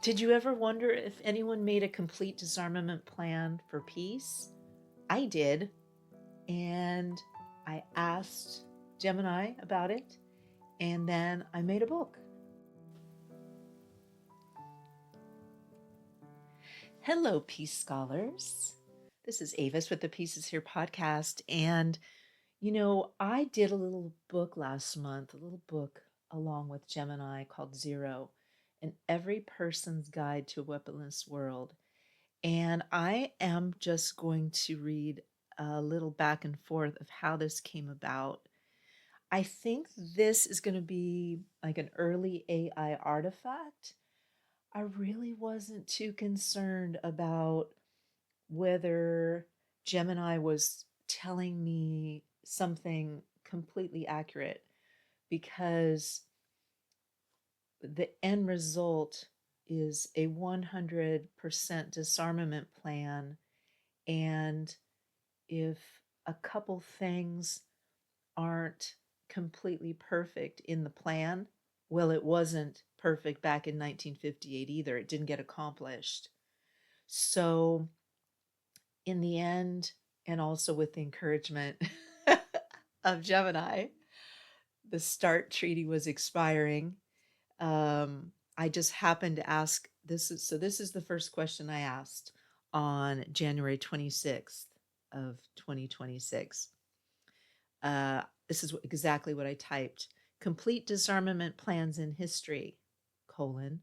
Did you ever wonder if anyone made a complete disarmament plan for peace? I did, and I asked Gemini about it, and then I made a book. Hello, Peace Scholars. This is Avis with the Pieces Here podcast, and I did a little book last month, a little book along with Gemini called Zero, an every person's guide to a weaponless world. And I am just going to read a little back and forth of how this came about. I think this is going to be like an early AI artifact. I really wasn't too concerned about whether Gemini was telling me something completely accurate because the end result is a 100% disarmament plan. And if a couple things aren't completely perfect in the plan, well, it wasn't perfect back in 1958 either. It didn't get accomplished. So, in the end, and also with the encouragement of Gemini, the START treaty was expiring. I just happened to ask this is the first question I asked on January 26th of 2026. This is exactly what I typed. Complete disarmament plans in history, colon.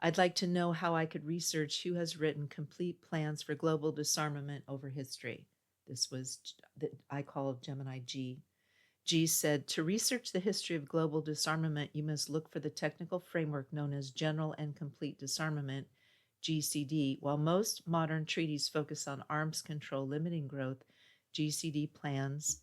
I'd like to know how I could research who has written complete plans for global disarmament over history. This was that I call Gemini G. G said, to research the history of global disarmament, you must look for the technical framework known as General and Complete Disarmament, GCD. While most modern treaties focus on arms control limiting growth, GCD plans,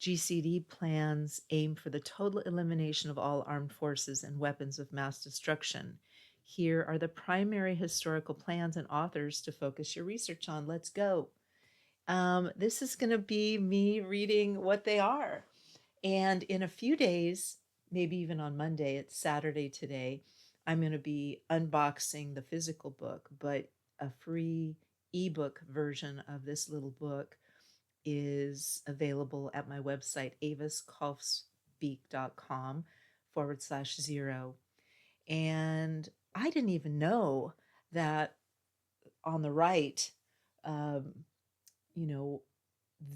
GCD plans aim for the total elimination of all armed forces and weapons of mass destruction. Here are the primary historical plans and authors to focus your research on. Let's go. This is going to be me reading what they are. And in a few days, maybe even on Monday, it's Saturday today, I'm going to be unboxing the physical book, but a free ebook version of this little book is available at my website, aviskolfspeak.com/0. And I didn't even know that on the right, um, you know,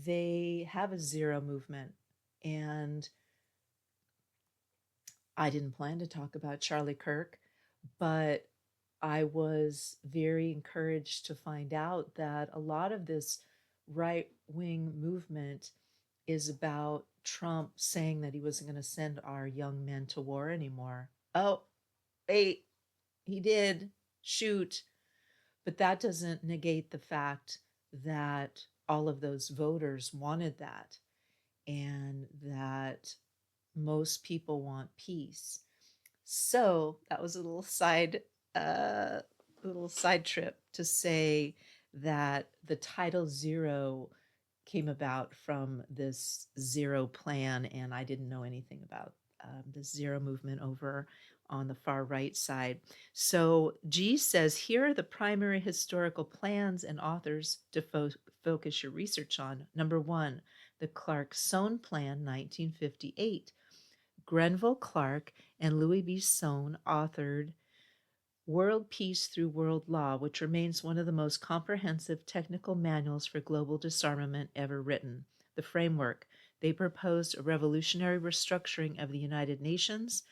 they have a zero movement. And I didn't plan to talk about Charlie Kirk, but I was very encouraged to find out that a lot of this right wing movement is about Trump saying that he wasn't going to send our young men to war anymore. Oh, wait, he did. Shoot. But that doesn't negate the fact that all of those voters wanted that and that most people want peace. So that was a little side trip to say that the title Zero came about from this Zero plan, and I didn't know anything about the Zero movement over on the far right side. So G says, here are the primary historical plans and authors to focus your research on. Number one, the Clark-Sohn Plan, 1958. Grenville Clark and Louis B. Sohn authored World Peace Through World Law, which remains one of the most comprehensive technical manuals for global disarmament ever written. The framework: they proposed a revolutionary restructuring of the United Nations,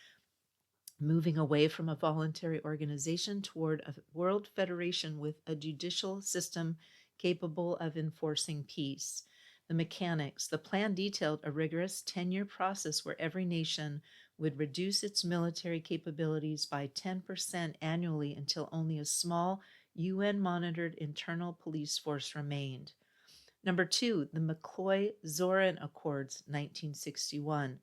moving away from a voluntary organization toward a world federation with a judicial system capable of enforcing peace. The mechanics: the plan detailed a rigorous 10-year process where every nation would reduce its military capabilities by 10% annually until only a small UN-monitored internal police force remained. Number two, the McCloy-Zorin Accords, 1961.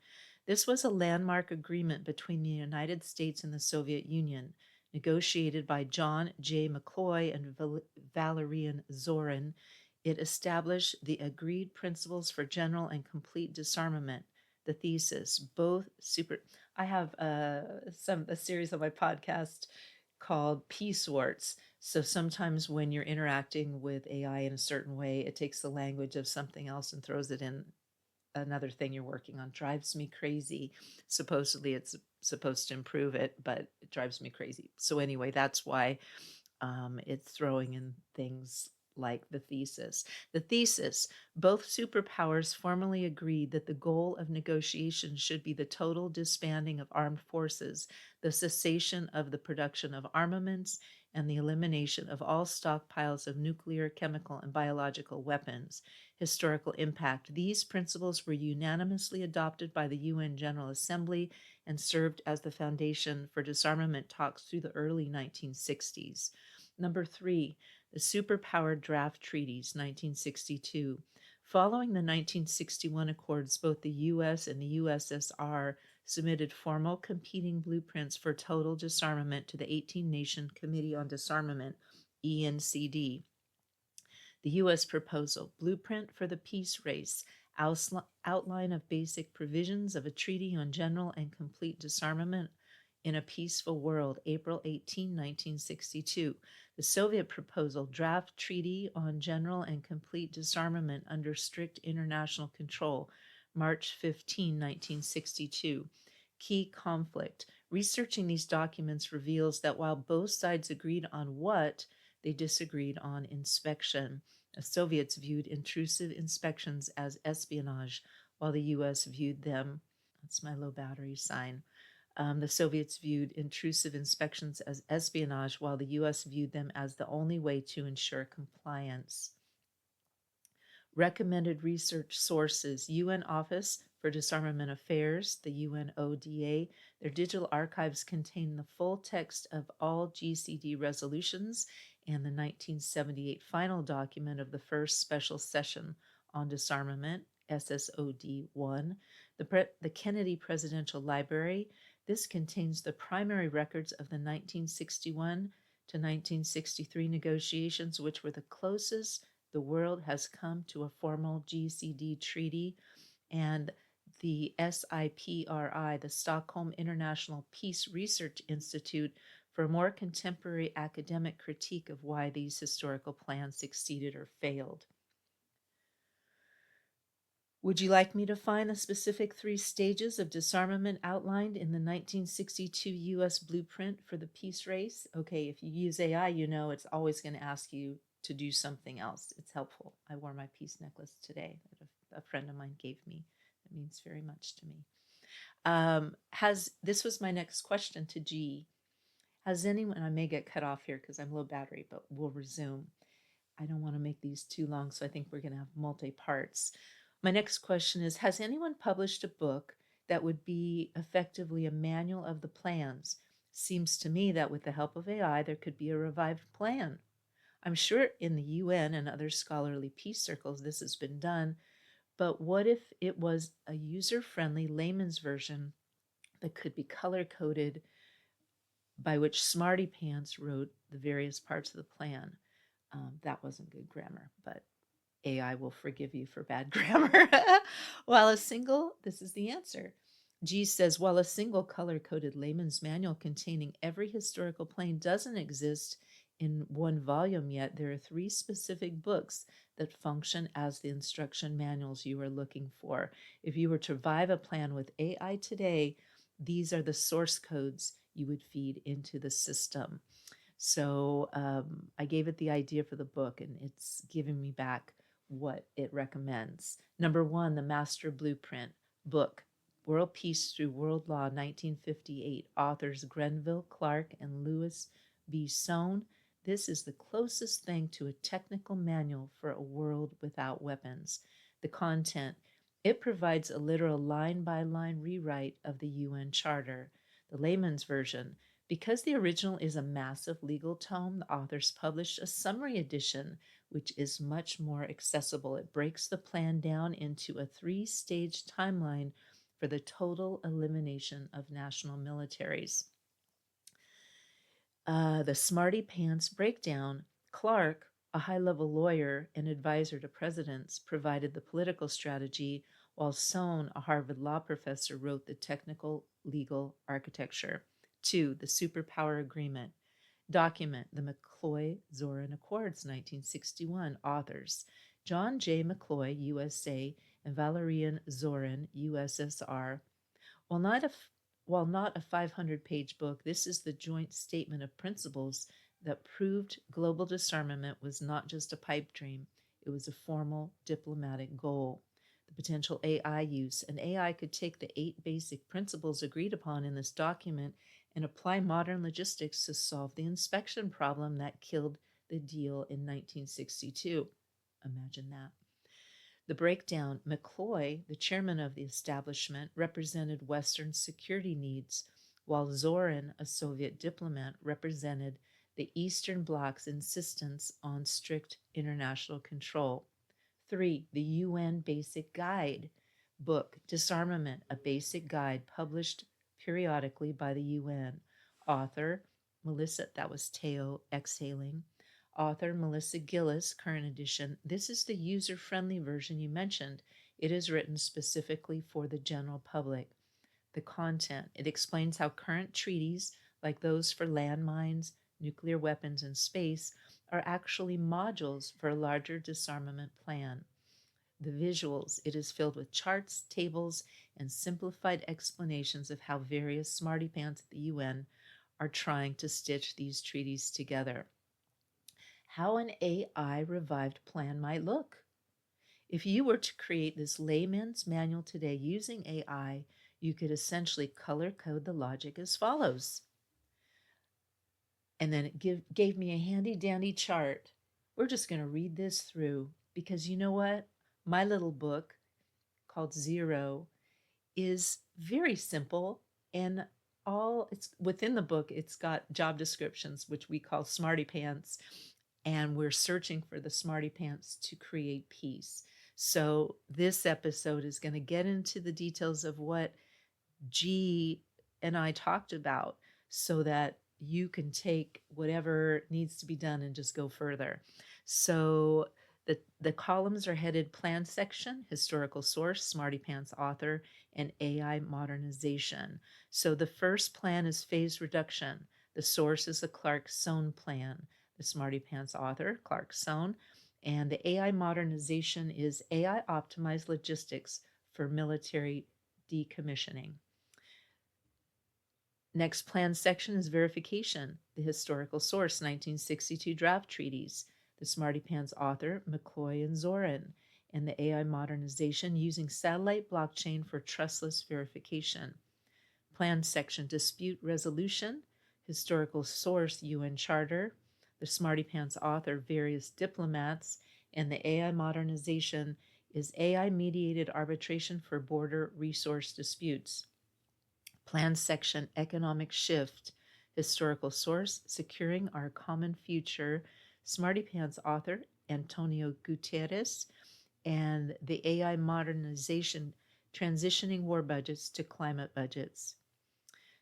This was a landmark agreement between the United States and the Soviet Union, negotiated by John J. McCloy and Valerian Zorin. It established the agreed principles for general and complete disarmament. the thesis, both super. I have a series on my podcast called Peace Words. So sometimes when you're interacting with AI in a certain way, it takes the language of something else and throws it in another thing you're working on. Drives me crazy. Supposedly it's supposed to improve it, but it drives me crazy. So anyway, that's why it's throwing in things like the thesis. The thesis, both superpowers formally agreed that the goal of negotiations should be the total disbanding of armed forces, the cessation of the production of armaments, and the elimination of all stockpiles of nuclear, chemical, and biological weapons. Historical impact. These principles were unanimously adopted by the UN General Assembly and served as the foundation for disarmament talks through the early 1960s. Number three, the superpower draft treaties, 1962. Following the 1961 accords, both the US and the USSR submitted formal competing blueprints for total disarmament to the 18 Nation Committee on Disarmament, ENCD. The U.S. proposal, Blueprint for the Peace Race, outline of basic provisions of a treaty on general and complete disarmament in a peaceful world, April 18, 1962. The Soviet proposal, Draft Treaty on General and Complete Disarmament under Strict International Control, March 15, 1962. Key conflict. Researching these documents reveals that while both sides agreed on what, they disagreed on inspection. The Soviets viewed intrusive inspections as espionage, while the U.S. viewed them, that's my low battery sign. The Soviets viewed intrusive inspections as espionage, while the U.S. viewed them as the only way to ensure compliance. Recommended research sources: UN Office for Disarmament Affairs, the UNODA. Their digital archives contain the full text of all GCD resolutions and the 1978 final document of the first special session on disarmament, SSOD 1. The Kennedy Presidential Library. This contains the primary records of the 1961 to 1963 negotiations, which were the closest the world has come to a formal GCD treaty, and the SIPRI, the Stockholm International Peace Research Institute, for a more contemporary academic critique of why these historical plans succeeded or failed. Would you like me to find the specific 3 stages of disarmament outlined in the 1962 U.S. blueprint for the peace race? Okay, if you use AI, you know it's always going to ask you to do something else. It's helpful. I wore my peace necklace today that a friend of mine gave me. It means very much to me. This was my next question to G. Has anyone, I may get cut off here because I'm low battery, but we'll resume. I don't want to make these too long, so I think we're going to have multi-parts. My next question is, has anyone published a book that would be effectively a manual of the plans? Seems to me that with the help of AI, there could be a revived plan. I'm sure in the UN and other scholarly peace circles this has been done, but what if it was a user-friendly layman's version that could be color-coded, by which Smarty Pants wrote the various parts of the plan? That wasn't good grammar, but AI will forgive you for bad grammar. This is the answer. G says, while a single color-coded layman's manual containing every historical plane doesn't exist in one volume yet, there are 3 specific books that function as the instruction manuals you are looking for. If you were to revive a plan with AI today, these are the source codes you would feed into the system. So I gave it the idea for the book, and it's giving me back what it recommends. Number 1, the Master Blueprint book, World Peace Through World Law, 1958. Authors Grenville Clark and Louis B. Sohn. This is the closest thing to a technical manual for a world without weapons. The content: it provides a literal line-by-line rewrite of the UN Charter. The layman's version: because the original is a massive legal tome, the authors published a summary edition, which is much more accessible. It breaks the plan down into a 3-stage timeline for the total elimination of national militaries. The Smarty Pants breakdown: Clark, a high-level lawyer and advisor to presidents, provided the political strategy, while Sohn, a Harvard law professor, wrote the technical legal architecture. 2. The Superpower Agreement. Document the McCloy-Zorin Accords, 1961. Authors John J. McCloy, USA, and Valerian Zorin, USSR. While not a while not a 500-page book, this is the joint statement of principles that proved global disarmament was not just a pipe dream, it was a formal diplomatic goal. The potential AI use. An AI could take the 8 basic principles agreed upon in this document and apply modern logistics to solve the inspection problem that killed the deal in 1962. Imagine that. The breakdown. McCloy, the chairman of the establishment, represented Western security needs, while Zorin, a Soviet diplomat, represented the Eastern Bloc's insistence on strict international control. 3. The UN Basic Guide book, Disarmament, a basic guide published periodically by the UN. Author, Melissa, that was Teo exhaling. Author Melissa Gillis, current edition. This is the user-friendly version you mentioned. It is written specifically for the general public. The content. It explains how current treaties, like those for landmines, nuclear weapons, and space, are actually modules for a larger disarmament plan. The visuals. It is filled with charts, tables, and simplified explanations of how various smarty pants at the UN are trying to stitch these treaties together. How an AI revived plan might look. If you were to create this layman's manual today using AI, you could essentially color code the logic as follows. And then it gave me a handy dandy chart. We're just going to read this through because you know what? My little book called Zero is very simple, and all it's within the book, it's got job descriptions, which we call smarty pants, and we're searching for the smarty pants to create peace. So this episode is going to get into the details of what G and I talked about so that you can take whatever needs to be done and just go further. So the columns are headed Plan Section, Historical Source, Smarty Pants Author, and AI Modernization. So the first plan is Phase Reduction. The source is the Sohn Plan. The Smarty Pants Author, Sohn. And the AI Modernization is AI Optimized Logistics for Military Decommissioning. Next plan section is verification, the historical source, 1962 draft treaties, the Smarty Pants author, McCloy and Zorin, and the AI modernization using satellite blockchain for trustless verification. Plan section, dispute resolution, historical source, UN Charter, the Smarty Pants author, various diplomats, and the AI modernization is AI mediated arbitration for border resource disputes. Plan section, economic shift, historical source, securing our common future, Smarty Pants author, Antonio Gutierrez, and the AI modernization, transitioning war budgets to climate budgets.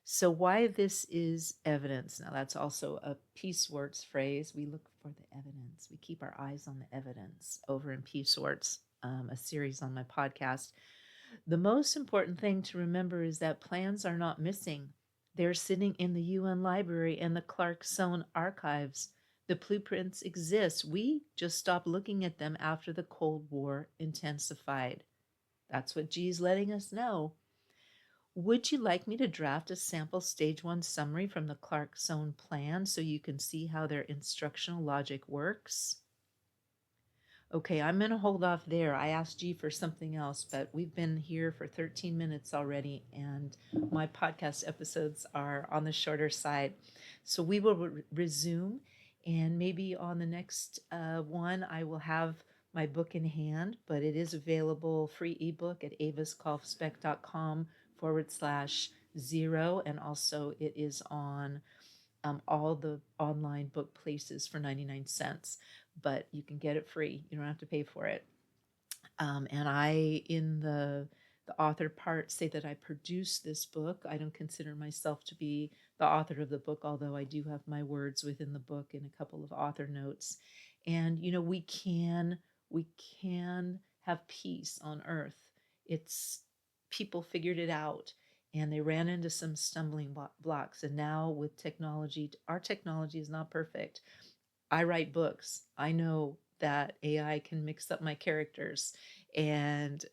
So why this is evidence. Now that's also a Peace Works phrase. We look for the evidence. We keep our eyes on the evidence over in Peace Works, a series on my podcast. The most important thing to remember is that plans are not missing. They're sitting in the UN library and the Sohn archives. The blueprints exist. We just stopped looking at them after the Cold War intensified. That's what G's letting us know. Would you like me to draft a sample stage 1 summary from the Sohn Plan so you can see how their instructional logic works? Okay, I'm going to hold off there. I asked G for something else, but we've been here for 13 minutes already, and my podcast episodes are on the shorter side. So we will resume, and maybe on the next one, I will have my book in hand, but it is available free ebook at avaskolfspec.com/0, and also it is on all the online book places for 99 cents, but you can get it free. You don't have to pay for it. And I, in the author part, say that I produced this book. I don't consider myself to be the author of the book, although I do have my words within the book and a couple of author notes. And, you know, we can have peace on earth It's people figured it out and they ran into some stumbling blocks. And now with technology, our technology is not perfect. I write books. I know that AI can mix up my characters and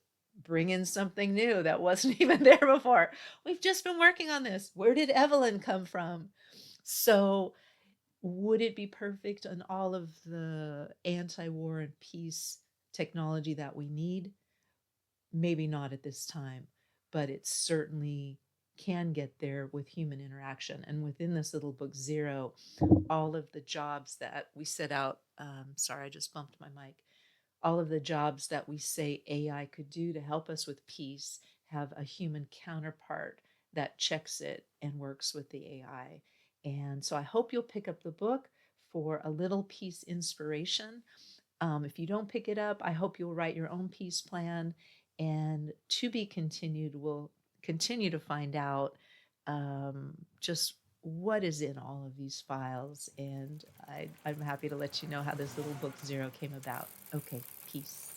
bring in something new that wasn't even there before. We've just been working on this. Where did Evelyn come from? So, would it be perfect on all of the anti war and peace technology that we need? Maybe not at this time, but it certainly can get there with human interaction. And within this little book, Zero, all of the jobs that we set out, sorry, I just bumped my mic, all of the jobs that we say AI could do to help us with peace have a human counterpart that checks it and works with the AI. And so I hope you'll pick up the book for a little peace inspiration. If you don't pick it up, I hope you'll write your own peace plan. And to be continued, we'll continue to find out just what is in all of these files. And I'm happy to let you know how this little book Zero came about. Okay, peace.